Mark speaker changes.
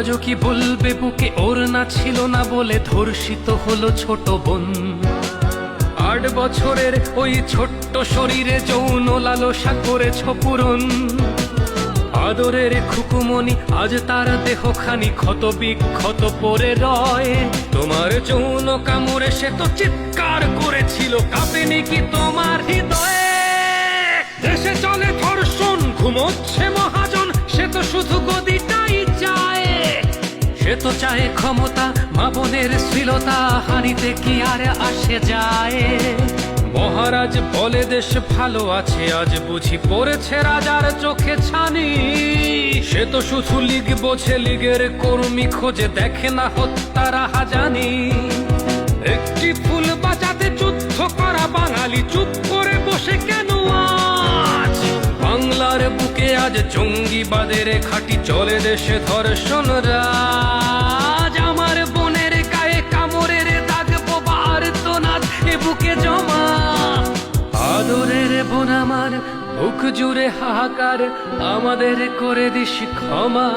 Speaker 1: আজও কি বলবে বুকে ওর না ছিল না বলে ধর্ষিত হলো ছোট বোন। 8 বছরের ওই ছোট্ট শরীরে যৌন লালসা করেছ পূরণ। আদরের খুকুমনি আজ তার দেহখানি ক্ষত বিক্ষত পড়ে রয়। তোমার যৌন কামড়ে সে তো চিৎকার করেছিল, কাঁপেনি কি তোমার হৃদয়ে? দেশে চলে ধর্ষণ, ঘুমোচ্ছে মহাজন, সে তো শুধু গদিটাই চায়। সে তো চায় ক্ষমতা, মা বোনের শ্লীলতা হানিতে কি আর আসে যায়? মহারাজ বলে দেশ ভালো আছে, আজ বুঝি পড়েছে রাজার চোখে ছানি। সে তো শুধু লীগ বোঝে, লীগের কর্মী খোঁজে, দেখে না হত্যার হাজানি। একটি ফুল বাঁচাতে যুদ্ধ করা বাঙালি চুপ করে বসে কেন আজ? বাংলার বুকে আজ জঙ্গিবাদের ঘাঁটি চলে, দেশে ধর্ষণ রাজ। আমার বোনের গায়ে কামড়ের দাগ, বোবা আর তো না এ বুকে জমা। আদরের বোন আমার, বুক জুড়ে হাহাকার, আমাদের করে দিস ক্ষমা।